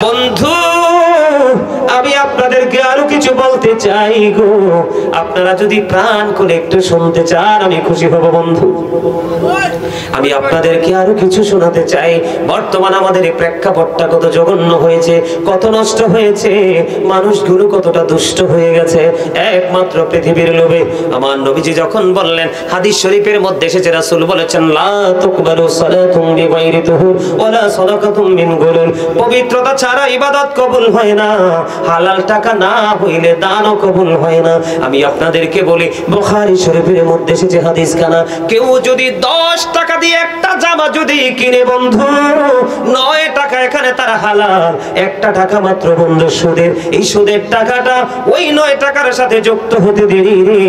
বন্ধু আমি আপনাদেরকে আরো কিছু বলতে চাই গো, আপনারা যদি প্রাণ করে একটু শুনতে চান আমি খুশি হব। বন্ধু আমি আপনাদেরকে আরো কিছু শোনাতে চাই। বর্তমান আমাদের এই প্রেক্ষাপটটা কত জঘন্য হয়েছে, কত নষ্ট হয়েছে, মানুষগুলো কতটা দুষ্ট হয়ে গেছে একমাত্র পৃথিবীর লোভে। আমার নবীজি যখন বললেন, হাদিস শরীফের মধ্যে এসেছে, রাসূল বলেছেন লা তুকবালু সালাতুম বিগাইরি তুহুর ওয়ালা সাদাকাতুম মিন গুলুল, পবিত্রতা ছাড়া ইবাদত কবুল হয় না, হালাল টাকা না হইলে দানও কবুল হয় না। আমি আপনাদেরকে বলি, বুখারী শরীফের মধ্যে এসেছে হাদিস খানা, কেউ যদি 10 টাকা দিয়ে একটা জামা যদি কিনে বন্ধু, 9 টাকা এখানে তার হালাল, 1 টাকা মাত্র বন্ধু সুদের। এই সুদের টাকাটা ওই 9 টাকার সাথে যুক্ত হতে দেরি রে,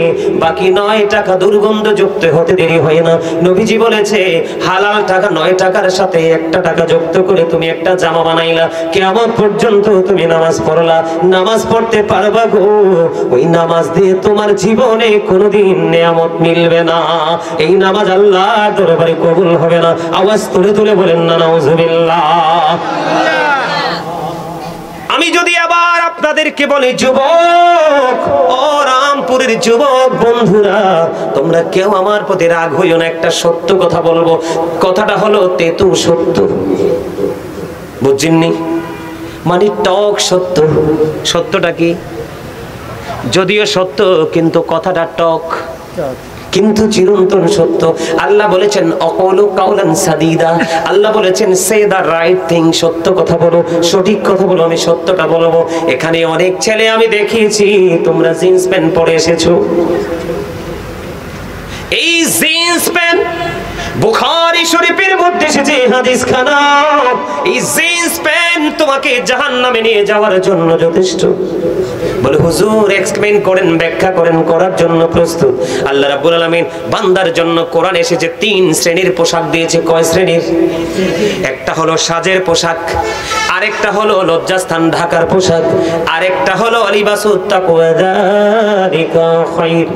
বাকি 9 টাকা দুর্গন্ধ যুক্ত হতে দেরি হয় না। নবীজি বলেছে হালাল টাকা 9 টাকার সাথে 1 টাকা যুক্ত করে তুমি একটা জামা বানাইলা, কিয়ামত পর্যন্ত তুমি নামাজ পড়লা, নামাজ পড়তে পারবা গো, ওই নামাজ দিয়ে তোমার জীবনে কোনোদিন নিয়ামত মিলবে না, এই নামাজ আল্লাহর দরবারে কবুল হবে না। আওয়াজ তুলে তুলে বলেন না নাউজুবিল্লাহ। আমি যদি আবার আপনাদেরকে বলি, যুবক ও রামপুরের যুবক বন্ধুরা, তোমরা কেউ আমার প্রতি রাগ হইও না, একটা সত্য কথা বলবো, কথাটা হলো তেতু সত্য, বুঝছেননি? মানে টক সত্য। সত্যটা কি? যদিও সত্য কিন্তু কথাটা টক, কিন্তু চিরন্তন সত্য। আল্লাহ বলেছেন অকলু কাউলান সাদিদা, আল্লাহ বলেছেন সে দা রাইট থিং, সত্য কথা বলো, সঠিক কথা বলো, আমি সত্যটা বলবো। এখানে অনেক ছেলে আমি দেখিয়েছি, তোমরা জিন্স প্যান্ট পরে এসেছো, এই জিন্স প্যান্ট বুখারী শরীফের মধ্যে এসেছে হাদিস খানা, এই জিন্স প্যান্ট তোমাকে জাহান্নামে নিয়ে যাওয়ার জন্য যথেষ্ট। বলে হুজুর এক্সপ্লেইন করেন, ব্যাখ্যা করেন, করার জন্য প্রস্তুত। আল্লাহ রাব্বুল আলামিন বান্দার জন্য কোরআন এসেছে 3 শ্রেণীর পোশাক দিয়েছে। কয় শ্রেণীর? একটা হলো সাজের পোশাক, আরেকটা হলো লজ্জাস্থান ঢাকার পোশাক, আরেকটা হলো লিবাসুত তাকওয়া যালিকা খায়র,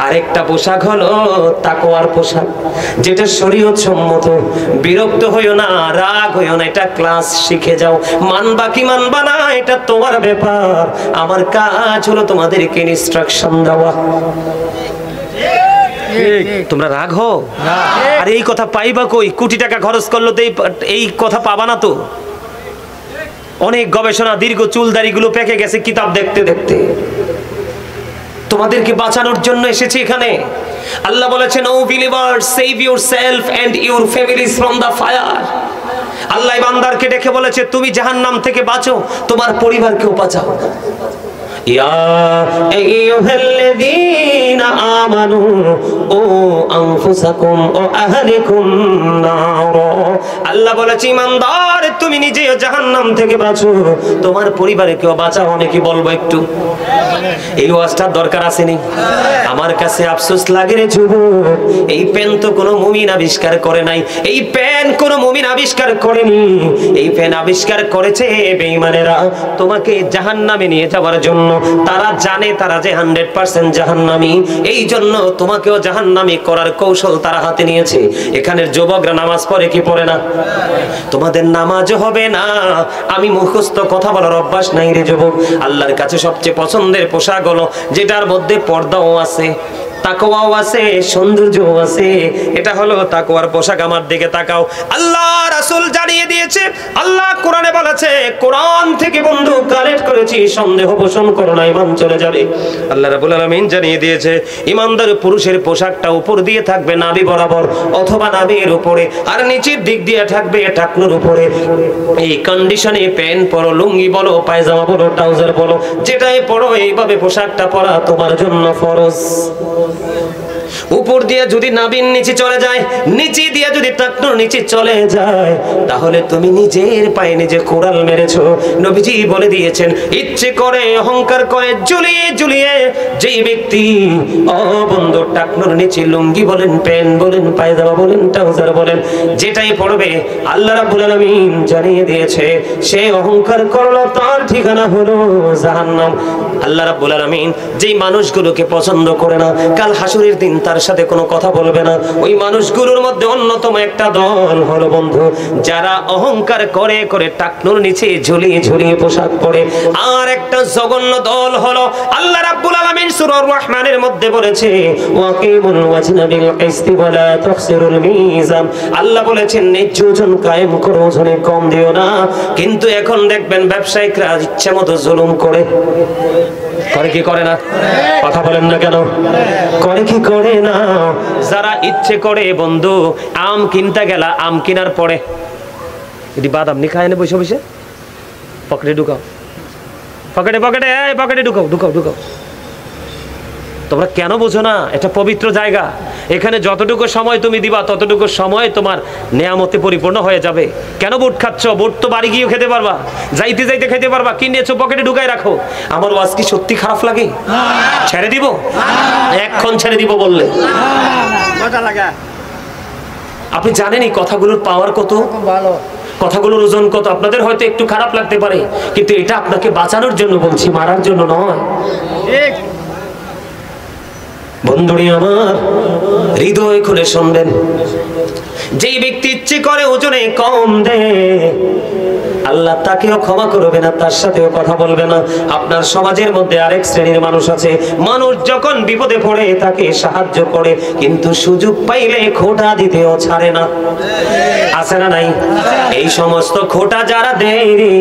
আরেকটা পোশাক হলো তাকওয়ার পোশাক, যেটা শরীয়ত সম্মত। বিরক্ত হইও না, রাগ হইও না, এটা ক্লাস শিখে যাও, মানবা কি মানবা না এটা তোমার ব্যাপার, আমার কাজ হলো তোমাদেরকে ইনস্ট্রাকশন দেওয়া। তোমরা রাগ হও না, আর এই কথা পাইবা কই? কোটি টাকা খরচ করলো তো এই কথা পাবা না তো। অনেক গবেষণা, দীর্ঘ চুলদারি গুলো পেকে গেছে কিতাব দেখতে দেখতে। তোমাদেরকে বাঁচানোর জন্য এসেছে এখানে। আল্লাহ বলেছেন O believers, save yourself and your families from the fire. আল্লাহ বান্দারকে ডেকে বলেছে তুমি জাহান্নাম থেকে বাঁচো, তোমার পরিবারকেও বাঁচাও। ইয়া আইয়ুহাল্লাযীনা আমানু ও আনফুসাকুম ও আহলিকুম নার। আল্লাহ বলেছে ইমানদার তুমি নিজেও জাহান্নাম থেকে বাঁচো, তোমার পরিবারকেও বাঁচাও। আমি কি বলবো একটু? এই ওয়াজটার দরকার আছে নি? আমার কাছে আফসোস লাগে রে যুবক, এই পেন তো কোনো মুমিন আবিষ্কার করে নাই, এই পেন কোনো মুমিন আবিষ্কার করেনি, এই পেন আবিষ্কার করেছে বেঈমানেরা তোমাকে জাহান্নামে নিয়ে যাওয়ার জন্য। তারা জানে তারা যে 100% জাহান্নামী, এই জন্য তোমাকেও জাহান্নামী করার কৌশল তারা হাতে নিয়েছে। এখানের যুবকরা নামাজ পড়ে কি পড়ে না? তোমাদের নামাজও হবে না। আমি মুখস্থ কথা বলার অভ্যাস নাই রে যুবক। আল্লাহর কাছে সবচেয়ে পছন্দের পোশাক হলো যেটার মধ্যে পর্দাও আছে, তাকওয়াও আছে, সৌন্দর্যও আছে, এটা হলো তাকওয়ার পোশাক। আমার দিকে তাকাও, আল্লাহ রাসূল জানিয়ে দিয়েছে, আল্লাহ কোরআনে বলেছে, কোরআন থেকে বন্ধু কালেক্ট করেছি, সন্দেহ পোষণ করো না, ঈমান চলে যাবে। আল্লাহ রাব্বুল আলামিন জানিয়ে দিয়েছে ঈমানদার পুরুষের পোশাকটা উপর দিয়ে থাকবে নাভি বরাবর অথবা নাভির উপরে, আর নিচের দিক দিয়ে থাকবে টাকনুর উপরে। এই কন্ডিশনে প্যান্ট পরো, লুঙ্গি বলো, পায়জামা বলো, ট্রাউজার বলো, যেটাই পরো, এইভাবে পোশাকটা পরা তোমার জন্য ফরজ। উপর দিয়ে যদি নাভির নিচে চলে যায়, নিচে দিয়ে যদি টাকনুর নিচে চলে যায়, তাহলে তুমি নিজের পায়ে নিজে কোড়াল মেরেছো। নবীজি বলে দিয়েছেন, ইচ্ছে করে অহংকার করে ঝুলিয়ে ঝুলিয়ে যেই ব্যক্তি বন্ধু টাকনুর নিচে লুঙ্গি বলেন, প্যান্ট বলেন, পায়জামা বলেন, ট্রাউজার বলেন, যেটাই পরবে, আল্লাহ রাব্বুল আলামিন জানিয়ে দিয়েছে সে অহংকার করলো, তার ঠিকানা হলো জাহান্নাম। আল্লাহ রাব্বুল আলামিন যেই মানুষগুলোকে পছন্দ করে না, কাল হাসরের দিন তার সাথে কোনো কথা বলবে না। ওই মানুষগুলোর মধ্যে অন্যতম একটা দল হলো বন্ধু, যারা অহংকার করে করে টাকনুর নিচে ঝুলিয়ে ঝুলিয়ে পোশাক পরে। আর একটা জঘন্য দল হলো, আল্লাহ রাব্বুল আলামিন সূরা রহমানের মধ্যে বলেছে ওয়াকিমুল ওয়াজনা বিল কিসতি ওয়া লা তুখসিরুল মিজান। আল্লাহ বলেছেন ন্যায্য ওজন কায়েম করো, ওজনে কম দিও না। কিন্তু এখন দেখবেন ব্যবসায়িকরা ইচ্ছা মতো জুলুম করে কি করে না? কথা বলেন না কেন? করে কি করে না? যারা ইচ্ছে করে বন্ধু, আম কিনতে গেলা, আম কেনার পরে এটি বাদাম নি খায় না, বসে বসে পকেটে ঢুকাও, পকেটে পকেটে এই পকেটে ঢুকাও ঢুকাও ঢুকাও। তোমরা কেন বোঝো না? এটা পবিত্র জায়গা, এখানে যতটুকু সময় তুমি দিবা ততটুকু সময় তোমার নেয়ামতে পরিপূর্ণ হয়ে যাবে। কেন বুট খাচ্ছ? বুট তো বাড়ি গিয়েও খেতে পারবা, যাইতে যাইতে খেতে পারবা। কি নিয়েছো? পকেটে ঢুকাই রাখো। আমার ওয়াজ কি সত্যি খারাপ লাগে? ছেড়ে দিব? এখন ছেড়ে দিব বললে মজা লাগে। আপনি জানেন এই কথাগুলোর পাওয়ার কত, কথাগুলোর ওজন কত। আপনাদের হয়তো একটু খারাপ লাগতে পারে, কিন্তু এটা আপনাকে বাঁচানোর জন্য বলছি, মারার জন্য নয়। বন্ধুরি আমার, হৃদয় খুলে শুনবেন, যেই ব্যক্তি ইচ্ছে করে ওজনে কম দেয়, আল্লাহ তাকেও ক্ষমা করবে না, তার সাথেও কথা বলবে না। আপনার সমাজের মধ্যে আরেক শ্রেণীর মানুষ আছে, মানুষ যখন বিপদে পড়ে তাকে সাহায্য করে, কিন্তু সুযোগ পাইলে খোঁটা দিতেও ছাড়ে না। আছে না নাই? এই সমস্ত খোঁটা যারা দেয় রে,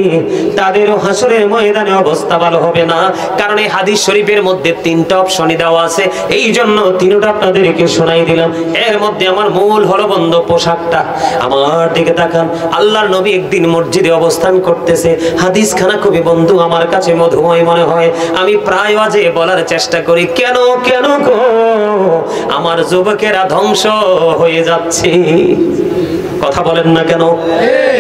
তাদেরও হাসরের ময়দানে অবস্থা ভালো হবে না। কারণ এই হাদিস শরীফের মধ্যে 3টা অপশনই দেওয়া আছে, এই জন্য 3টা আপনাদেরকে শোনাই দিলাম। এর মধ্যে আমার মূল হলো বন্ধ পোশাকটা। আমার দিকে তাকান, আল্লাহর নবী একদিন মসজিদে অবস্থান করতেছে। হাদিস খানা খুবই বন্ধু আমার কাছে মধুময় মনে হয়। আমি প্রায় আজে বলার চেষ্টা করি, কেন কেন গো আমার যুবকেরা ধ্বংস হয়ে যাচ্ছে। কথা বলেন না কেন?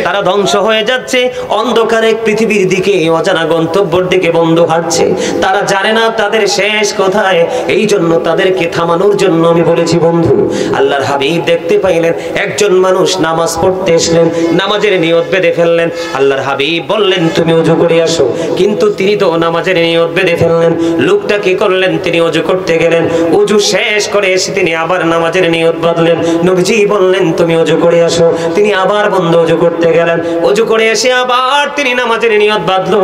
তারা ধ্বংস হয়ে যাচ্ছে, অন্ধকারে পৃথিবীর দিকে, অজানা গন্তব্যের দিকে বন্ধু হাঁটছে। তারা জানে না তাদের শেষ কোথায়। এই জন্য তাদেরকে থামানোর জন্য আমি বলেছি বন্ধু, আল্লাহর হাবিব দেখতে পাইলেন একজন মানুষ নামাজ পড়তে এসলেন, নামাজের নিয়ত বেঁধে ফেললেন। আল্লাহর হাবিব বললেন তুমি ওযু করে আসো, কিন্তু তিনি তো নামাজের নিয়ত বেঁধে ফেললেন। লোকটা কি করলেন? তিনি ওযু করতে গেলেন, ওযু শেষ করে এসে তিনি আবার নামাজের নিয়ত বাঁধলেন। নবীজি বললেন তুমি ওযু করে আসো, তিনি আবার বন্ধ ওযু করতে গেলেন, ওযু করে এসে আবার তিনি নামাজের নিয়ত বাঁধলো।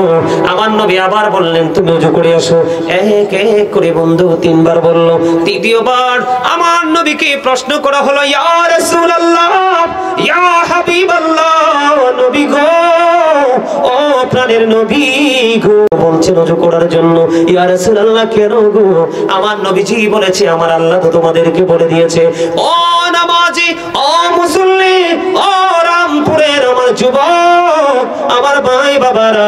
আমার নবী আবার বললেন তুমি ওযু করে আসো। এক এক করে বন্ধু 3বার বলল। তৃতীয়বার আমার নবীকে প্রশ্ন করা হলো, ইয়া রাসূলুল্লাহ, ইয়া হাবিবাল্লাহ, নবী গো, ও প্রাণের নবী গো, বলছেন ওযু করার জন্য। ইয়া রাসূলুল্লাহ কেন গো? আমার নবীজি বলেছে আমার আল্লাহ তো তোমাদেরকে বলে দিয়েছে, ও নামাজি, ও মুসল্লি, ও রামপুরের আমার যুবক, আমার ভাই বাবারা,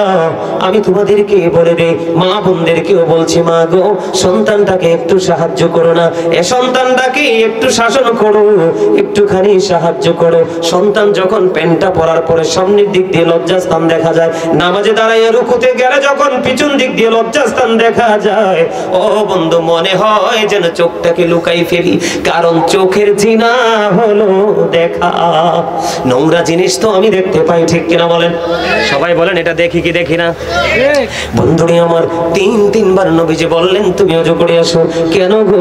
আমি তোমাদেরকে বলে দেই, মা বোনদেরকেও বলছি, মা গো সন্তানটাকে একটু সাহায্য করো না, এ সন্তানটাকে একটু শাসন করো, একটুখানি সাহায্য করো। সন্তান যখন প্যান্টটা পরার পরে সামনের দিক দিয়ে লজ্জাস্থান দেখা যায়, নামাজে দাঁড়াইয়া রুকুতে গেলে যখন পিছন দিক দিয়ে লজ্জাস্থান দেখা যায়, ও বন্ধু মনে হয় যেন চোখটাকে লুকাই ফেলি, কারণ চোখের জিনা হলো দেখা। নোংরা জিনিস তো আমি দেখতে পাই, ঠিক কিনা বলেন? সবাই বলেন এটা দেখি কি দেখি না? বন্ধুরে আমার, 3বার নবীজি বললেন তুমি ওযু করে আসো। কেন গো?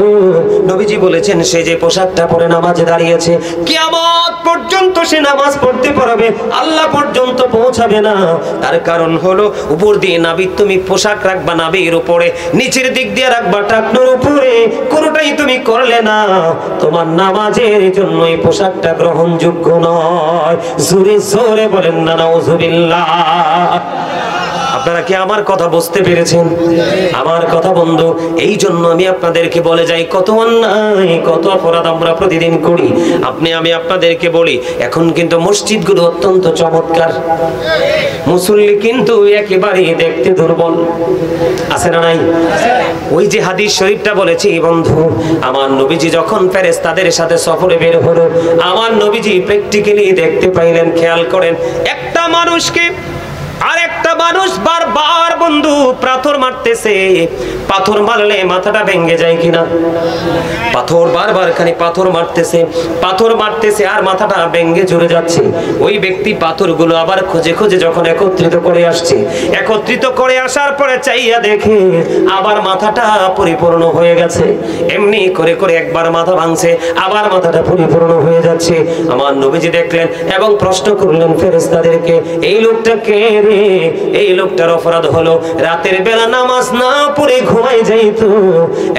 নবীজি বলেছেন সে যে পোশাকটা পরে নামাজে দাঁড়িয়েছে, কিয়ামত পর্যন্ত সে নামাজ পড়তে পারবে, আল্লাহ পর্যন্ত পৌঁছাবে না। তার কারণ হলো উপর দিয়ে নাবির তুমি পোশাক রাখবা নাবির উপরে, নিচের দিক দিয়ে রাখবা টাকনুর উপরে, কোনোটাই তুমি করলে না, তোমার নামাজের জন্য এই পোশাকটা গ্রহণযোগ্য নয়। জোরে জোরে বলেন না নাউজুবিল্লাহ। আপনারা কি আমার কথা বুঝতে পেরেছেন? আমার কথা বন্ধু, এই জন্য আমি আপনাদেরকে বলে যাই, কত অন্যায়, কত অপরাধ আমরা প্রতিদিন করি। আমি আপনাদেরকে বলি, এখন কিন্তু মসজিদগুলো অত্যন্ত চমৎকার, মুসল্লি কিন্তু একেবারেই দেখতে দুর্বল। আছে না নাই? ওই যে হাদিস শরীফটা বলেছি বন্ধু, আমার নবীজি যখন ফেরেশতাদের সাথে সফরে বের হলো, আমার নবীজি প্র্যাকটিক্যালি দেখতে পাইলেন, খেয়াল করেন, একটা মানুষকে আরেকটা মানুষ বারবার বন্ধু পাথর মারতেছে, পাথর মারলে মাথাটা ভেঙে যায় কিনা? পাথর বারবার খালি পাথর মারতেছে আর মাথাটা ভেঙে জুড়ে যাচ্ছে। ওই ব্যক্তি পাথরগুলো আবার খুঁজে খুঁজে যখন একত্রিত করে আসছে, একত্রিত করে আসার পরে চাইয়া দেখে আবার মাথাটা পরিপূর্ণ হয়ে গেছে। এমনি করে করে একবার মাথা ভাঙছে, আবার মাথাটা পরিপূর্ণ হয়ে যাচ্ছে। আমার নবীজি দেখলেন এবং প্রশ্ন করলেন ফেরেশতাদেরকে, এই লোকটা কে রে? এই লোকটার অপরাধ হলো রাতের বেলা নামাজ না পড়ে ঘুমাই যাইত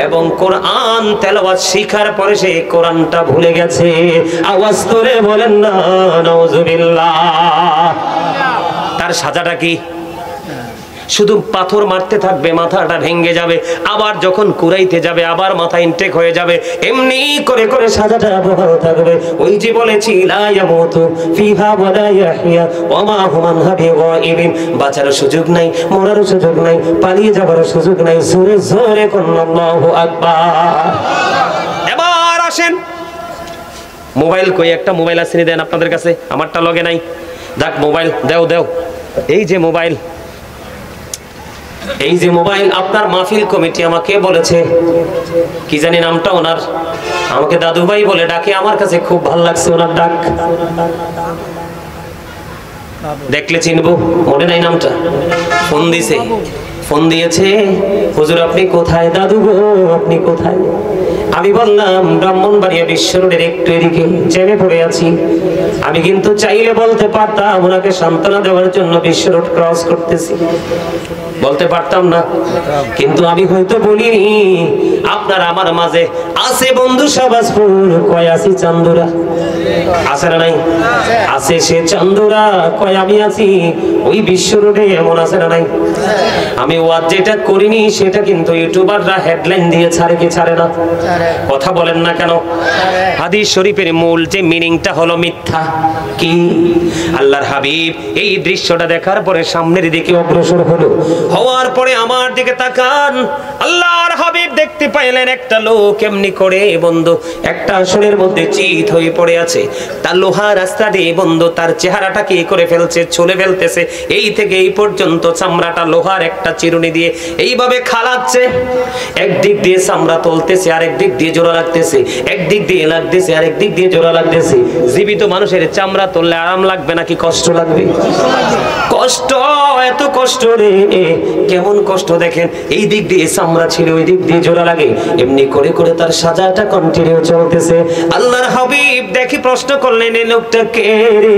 এবং কোরআন তেলাওয়াত শিখার পরে সে কোরআনটা ভুলে গেছে। আওয়াজ করে বলেন না নাউজুবিল্লাহ। তার সাজাটা কি? শুধু পাথর মারতে থাকবে, মাথাটা ভেঙে যাবে, আবার যখন কুরাইতে যাবে আবার মাথা ইনটেক হয়ে যাবে। এমনি করে করে সাজাটা বহাল থাকবে। ওই যে বলেছি লা ইয়ামুতু ফিহা ওয়া লা ইয়াহইয়া ওয়া মা হুম আনহা বিগাইবিন, বাঁচার সুযোগ নাই, মরার সুযোগ নাই, পালিয়ে যাবার সুযোগ নাই। জোরে জোরে কোন আল্লাহু আকবার। এবার আসেন, মোবাইল কই? একটা মোবাইল আছে, দেন আপনাদের কাছে, আমারটা লগে নাই। দেখ মোবাইল দেও দেও। এই যে মোবাইল, এই যে মোবাইল আপনার মাহফিল কমিটি আমাকে বলেছে, কি জানি নামটা ওনার, আমাকে দাদু ভাই বলে ডাকে। আমার কাছে খুব ভালো লাগছে ওনার ডাক, দেখলে চিনবো, মনে নাই নামটা। ফোন দিছে, ফোন দিয়েছে, হুজুর আপনি কোথায়? দাদু গো আপনি কোথায়? আমি বললাম ব্রাহ্মণবাড়িয়া বিশ্ব রোডের একটু এদিকে জ্যামে পড়ে আছি। আমি কিন্তু চাইলে বলতে পারতাম ওনাকে সান্ত্বনা দেওয়ার জন্য বিশ্ব রোড ক্রস করতেছি, বলতে পারতাম না, কিন্তু আমি হয়তো বলিনি। আপনার আমার মাঝে আছে বন্ধু শাহবাজপুর, কয় আছি চান্দুরা, আছে না নাই? আছে সে চান্দুরা, কয় আমি আছি ওই বিশ্ব রোডে, এমন আছে না নাই? আমি ওয়াজ যেটা করিনি সেটা কিন্তু ইউটিউবাররা হেডলাইন দিয়ে ছাড়ে কি ছাড়ে না? কথা বলেন না কেন? হাদিস শরীফের মূল যে মিনিংটা হলো মিথ্যা। কি? আল্লাহর হাবিব এই দৃশ্যটা দেখার পরে সামনের দিকে অগ্রসর হলো, হওয়ার পরে আমার দিকে তাকান। আল্লাহর হাবিব দেখতে পাইলেন একটা লোক এমনি করে বন্ধু একটা আসনের মধ্যে চিত হয়ে পড়ে আছে। তার লোহা রাস্তা দিয়ে বন্ধু তার চেহারাটা কি করে ফেলছে, ছুলে ফেলতেছে। এই থেকে এই পর্যন্ত চামড়াটা লোহার একটা চিরুনি দিয়ে এইভাবে খালাচ্ছে। একদিক দিয়ে চামড়া তুলতেছে, আরেক দিক দিয়ে জোড়া লাগতেছে, একদিক দিয়ে লাগতেছে, আরেক দিক দিয়ে জোড়া লাগতেছে। জীবিত মানুষের চামড়া তুললে আরাম লাগবে নাকি কষ্ট লাগবে? কষ্ট, এত কষ্ট রে, কেমন কষ্ট দেখেন। এই দিক দিয়ে চামড়া ছিল, ওই দিক দিয়ে জোড়া লাগে, এমনি করে করে তার সাজাটা কন্টিনিউ চলতেছে। আল্লাহর হাবিব দেখি প্রশ্ন করলেন এই লোকটা কে রে?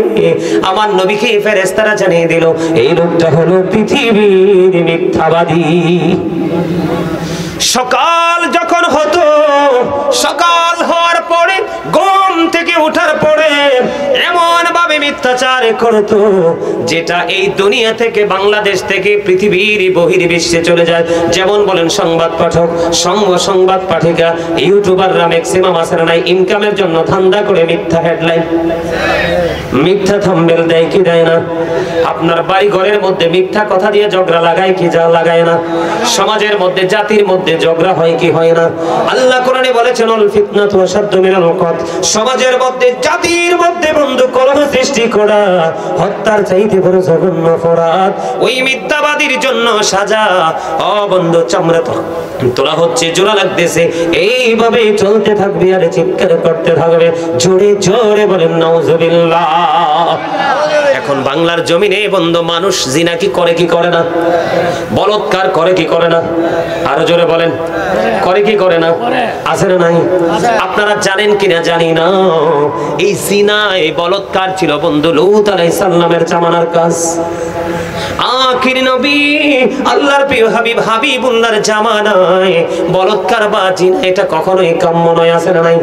আমার নবীকে ফেরেশতারা জানিয়ে দিল এই লোকটা হলো পৃথিবীর মিথ্যাবাদী। সকাল যখন হতো, সকাল হওয়ার পরে ঘুম থেকে ওঠার পরে এমন ভাবে মিথ্যাচার করতো যেটা এই দুনিয়া থেকে, বাংলাদেশ থেকে পৃথিবীর বহির্বিশ্বে চলে যায়। যেমন বলেন সংবাদ পাঠক, সংবাদ পাঠিকা, ইউটিউবাররা ম্যাক্সিমাম আছে না নাই ইনকামের জন্য ধান্দা করে মিথ্যা হেডলাইন, মিথ্যা থাম্বনেল দেয় কি দেয় না? আপনার বাড়ি ঘরের মধ্যে মিথ্যা কথা দিয়ে ঝগড়া লাগায় কি যা লাগায় না? সমাজের মধ্যে, জাতির মধ্যে ঝগড়া হয় কি হয় না? আল্লাহ কোরআনে বলেছেন আল ফিতনাতু আশাদ্দু মিনাল কতল। সমাজের মধ্যে, জাতির মধ্যে বন্ধু কলহ সৃষ্টি করা হত্যার চাইতে বড় জঘন্য অপরাধ। ওই মিথ্যাবাদীর জন্য সাজা। ও বন্ধু চামড়া তোলা হচ্ছে, জোড়া লাগতেছে, এইভাবে চলতে থাকবে আর চিৎকার করতে থাকবে। জোরে জোরে বলেন নাউজুবিল্লাহ। এখন বাংলার জমিনে বন্ধু মানুষ জিনা কি করে কি করে না? বলৎকার করে কি করে না? আরো জোরে বলেন, করে কি করে না? আছে না নাই? আপনারা জানেন কিনা জানি না, এই জিনা, এই বলৎকার ছিল বন্ধু লূত আলাইহিস সালামের জামানার কাজ। আখির নবী আল্লাহর প্রিয় হাবিব হাবিবুল্লাহর জামানায় বলৎকার বা জিনা এটা কখনোই কাম্য নয়। আছে না নাই?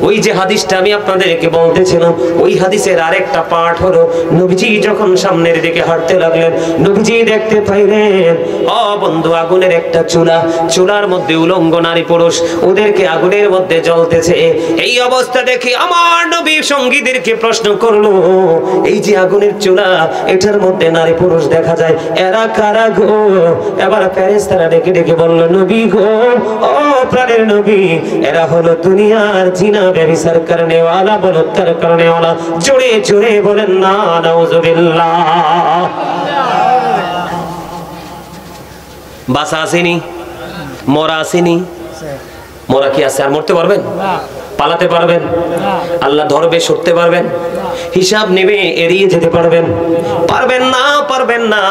ওই যে হাদিসটা আমি আপনাদেরকে বলতেছিলাম, ওই হাদিসের আরেকটা পাঠ হলো নবীজি যখন সামনের দিকে হাঁটতে লাগলেন, নবীজি দেখতে পাইলেন ও বন্ধু আগুনের একটা চুলা, চুলার মধ্যে উলঙ্গ নারী পুরুষ, ওদেরকে আগুনের মধ্যে জ্বলতেছে। এই অবস্থা দেখে আমার নবী সঙ্গীদেরকে প্রশ্ন করলো, এই যে আগুনের চুলা, এটার মধ্যে নারী পুরুষ দেখা যায়, এরা কারা গো? এবার ফেরেশতারা ডেকে ডেকে বলল, নবী গো, ও প্রাণের নবী, এরা হলো দুনিয়ার জিনা ব্যভিচার করনে ওয়ালা, বলৎকার করনে ওয়ালা। জোরে জোরে বলেন না নাউজুবিল্লাহ। বাঁচা আসেনি, মরা আসেনি, মরা কি আছে? আর মরতে পারবেন? পালাতে পারবেন? আল্লাহ ধরবে, সরতে পারবেন? হিসাব নেবে, এড়িয়ে যেতে পারবেন? পারবেন না, পারবেন না।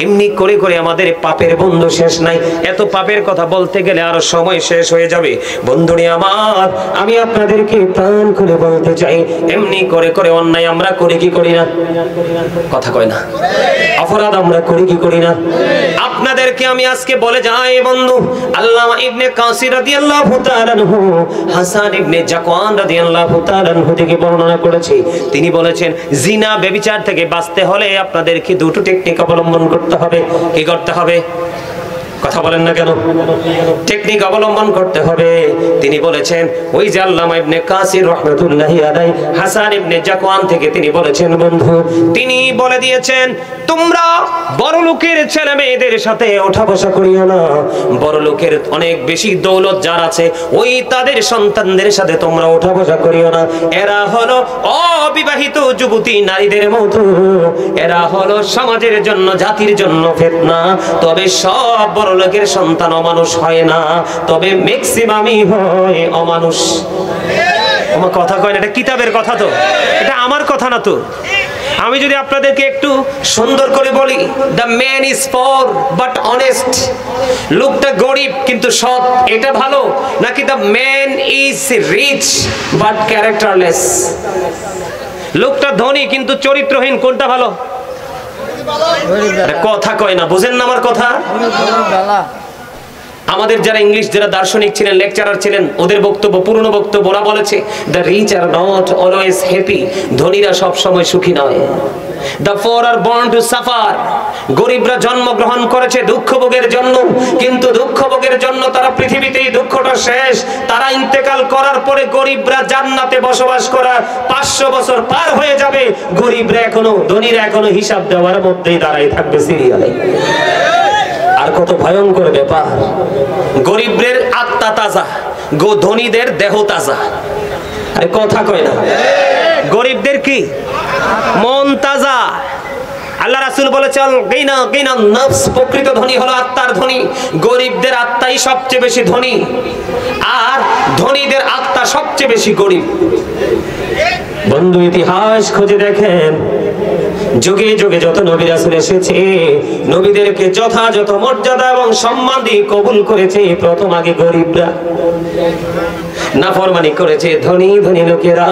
এমনি করে করে আমাদের পাপের বন্ধু শেষ নাই। এত পাপের কথা বলতে গেলে আরো সময় শেষ হয়ে যাবে। বন্ধুরে আমার, আমি আপনাদেরকে প্রাণ খুলে বলতে চাই, এমনি করে করে অন্যায় আমরা করি কি করি না? কথা কয় না? অপরাধ আমরা করি কি করি না? আপনাদেরকে আমি আজকে বলে যাই বন্ধু, আল্লামা ইবনে কাসির রাদিয়াল্লাহু তাআলা আনহু হাসান ইবনে জাকওয়ান রাদিয়াল্লাহু তাআলা আনহু থেকে বর্ণনা করেছে। তিনি বলেছেন, জিনা ব্যভিচার থেকে বাঁচতে হলে আপনাদেরকে দুটো টেকনিক অবলম্বন করতে হবে। কি করতে হবে? কথা বলেন না কেন? টেকনিক অবলম্বন করতে হবে। তিনি বলেছেন, ওই যে আল্লামা ইবনে কাসির রাহমাতুল্লাহি আলাইহি হাসান ইবনে জাকওয়ান থেকে তিনি বলেছেন বন্ধু, তিনি বলে দিয়েছেন, তোমরা বড় লোকের ছেলে মেয়েদের সাথে ওঠা বসা করিও না। বড় লোকের অনেক বেশি দৌলত যার আছে, ওই তাদের সন্তানদের সাথে তোমরা ওঠা বসা করিও না। এরা হলো অবিবাহিত যুবতী নারীদের মতো, এরা হলো সমাজের জন্য, জাতির জন্য ফিতনা। তবে সব বড় লোকের সন্তান অমানুষ হয় না, তবে ম্যাক্সিমামই হয় অমানুষ। আমার কথা কয় না, এটা কিতাবের কথা, তো এটা আমার কথা না। তো আমি যদি আপনাদেরকে একটু সুন্দর করে বলি, the man is poor but honest, লোকটা গরিব কিন্তু সৎ, এটা ভালো? নাকি the man is rich but characterless, লোকটা ধনী কিন্তু চরিত্রহীন, কোনটা ভালো? কথা কয় না, বুঝেন না আমার কথা? আমাদের যারা ইংলিশ যারা দার্শনিক ছিলেন, লেকচারার ছিলেন, ওদের বক্তব্য, পুরনো বক্তব্য, ওরা বলেছে, the rich are not always happy, ধনীরা সব সময় সুখী নয়। The poor are born to suffer, গরিবরা জন্মগ্রহণ করেছে দুঃখ ভোগের জন্য, কিন্তু দুঃখ ভোগের জন্য তারা পৃথিবীতেই দুঃখটা শেষ। তারা ইন্তেকাল করার পরে গরিবরা জান্নাতে বসবাস করা 500 বছর পার হয়ে যাবে, গরিবরা এখনো, ধনীরা এখনো হিসাব দেওয়ার মধ্যেই দাঁড়াই থাকবে সিরিয়ালে। আর কত ভয়ঙ্কর ব্যাপার! গরিবদের আত্মা তাজা, ধনীদের দেহ তাজা। আরে কথা কয় না? গরিবদের কি মন তাজা। আল্লাহ রাসূল বলেছেন, গিনা গিনা নফস, প্রকৃত ধনী হলো আত্মার ধনী। গরিবদের আত্মাই সবচেয়ে বেশি ধনী, আর ধনীদের আত্মা সবচেয়ে বেশি গরিব। বন্ধু, ইতিহাস খুঁজে দেখেন, যুগে যুগে যত নবী রাসূল এসেছে, নবীদেরকে যথাযথ মর্যাদা এবং সম্মান দিয়ে কবুল করেছে প্রথম আগে গরিবরা। নাফরমানি করেছে ধনী ধনী লোকেরা।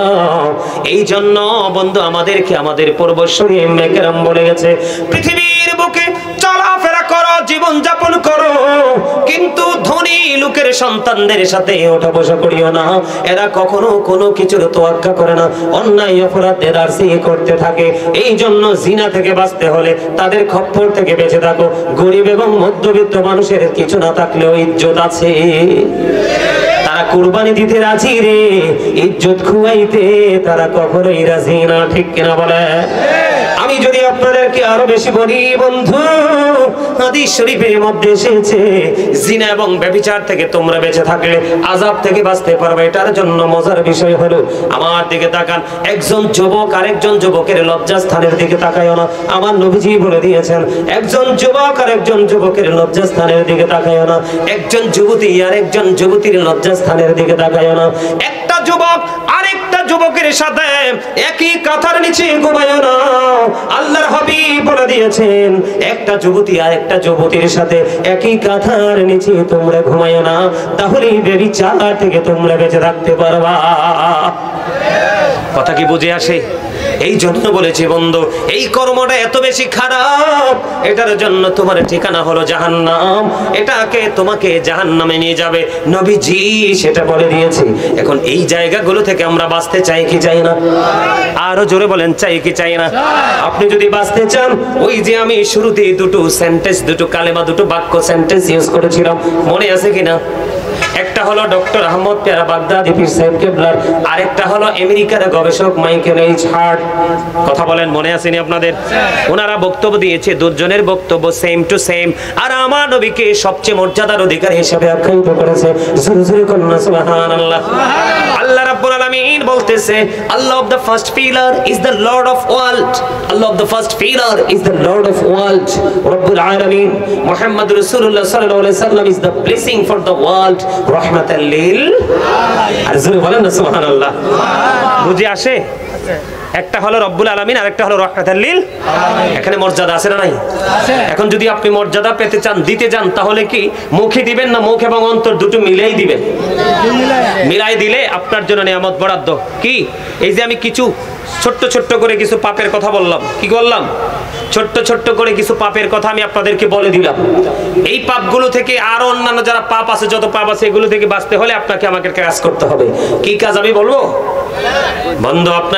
এই জন্য বন্ধু, আমাদেরকে আমাদের পূর্বসূরি মেকেরাম বলে গেছে, পৃথিবীর বুকে চলাফেরা করো, জীবন যাপন করো, কিন্তু ধনী লোকের সন্তানদের সাথে ওঠা বসা করিও না। এরা কখনো কোনো কিছুর তোয়াক্কা করে না, অন্যায় অপরাধের আরসি করতে থাকে। এই জন্য জিনা থেকে বাঁচতে হলে তাদের খপ্পর থেকে বেঁচে থাকো। গরিব এবং মধ্যবিত্ত মানুষের কিছু না থাকলেও ইজ্জত আছে, তারা কুরবানি দিতে রাজি রে, ইজ্জত খুয়াইতে তারা কখনোই রাজি না। ঠিক কিনা বলে? আমি যদি আপনাদেরকে আরো বেশি বলি বন্ধু, হাদিস শরীফের মধ্যে এসেছে, জিনা এবং ব্যভিচার থেকে তোমরা বেঁচে থাকলে আযাব থেকে বাঁচতে পারবে। এটার জন্য মজার বিষয় হলো, আমার দিকে তাকান, একজন যুবক আরেকজন যুবকের লজ্জাস্থানের দিকে তাকায়ও না। আমার নবীজি বলে দিয়েছেন, একজন যুবক আরেকজন যুবকের লজ্জাস্থানের দিকে তাকায়ও না। একজন যুবতী আরেকজন যুবতীর লজ্জাস্থানের দিকে তাকায়ও না। একটা যুবক আরেকটা যুবকের সাথে একই কাঁথার নিচে ঘুমায়ও না। আল্লাহর হাবিব বলে দিয়েছেন, একটা যুবতী আর একটা যুবতীর সাথে একই কাঁথার নিচে তোমরা ঘুমায়ো না, তাহলেই ব্যভিচার থেকে তোমরা বেঁচে থাকতে পারবা। কথা কি বুঝে আসে? এই জন্য বলেছি বন্ধু, এই কর্মটা এত বেশি খারাপ, এটার জন্য তোমার ঠিকানা হলো জাহান্নাম, এটাকে তোমাকে জাহান্নামে নিয়ে যাবে। নবীজি সেটা বলে দিয়েছে। এখন এই জায়গাগুলো থেকে আমরা বাঁচতে চাই কি চাই না? আরো জোরে বলেন, চাই কি চাই না? আপনি যদি বাঁচতে চান, ওই যে আমি শুরুতেই দুটো সেন্টেন্স, দুটো কালেমা, দুটো বাক্য সেন্টেন্স ইউজ করেছিলাম, মনে আছে কিনা? একটা হলো ডক্টর আহমদ পেয়ারা বাগদাদি পীর সাহেব কেবলার, আরেকটা হলো আমেরিকার গবেষক মাইকেল এইচ হার্ট। কথা বলেন, মনে আসেনি আপনাদের? ওনারা বক্তব্য দিয়েছে, দুজনের বক্তব্য সেম টু সেম, আর আমার নবীকে সবচেয়ে মর্যাদার অধিকারী হিসেবে আখ্যায়িত করেছে। জোরে জোরে কন্যা সুবহানাল্লাহ। আল্লাহ রাব্বুল আলামিন বলতেছে, আল্লাহ of the first pillar is the lord of world. আল্লাহ of the first pillar is the lord of world. রব্বুল আলামিন মুহাম্মদ রাসূলুল্লাহ সাল্লাল্লাহু আলাইহি সাল্লাম is the blessing for the world, রাহমাতাল লিল। আর জোরে বলেন না সুবহানাল্লাহ। বুঝে আসে? একটা হলো রব্বুল আলামিন, আরেকটা হলো রাহমাতাল লিল। এখানে মর্যাদা আছে না নাই? এখন যদি আপনি মর্যাদা পেতে চান, দিতে চান, তাহলে কি মুখে দিবেন না মুখ এবং অন্তর দুটো মিলাই দিবেন? মিলাই দিলে আপনার জন্য নিয়ামত বরাদ্দ। কি এই যে আমি কিছু ছোট্ট ছোট্ট করে কিছু পাপের কথা বললাম, কি করলাম? ছোট্ট ছোট্ট করে কিছু পাপের কথা আমি আপনাদেরকে বলে দিলাম। এই পাপগুলো থেকে আরো অন্যান্য যারা পাপ আছে, যত পাপ আছে, এগুলো থেকে বাঁচতে হলে আপনাকে আমাকে কাজ করতে হবে। কি কাজ আমি বলবো? বন্ধু, আপনার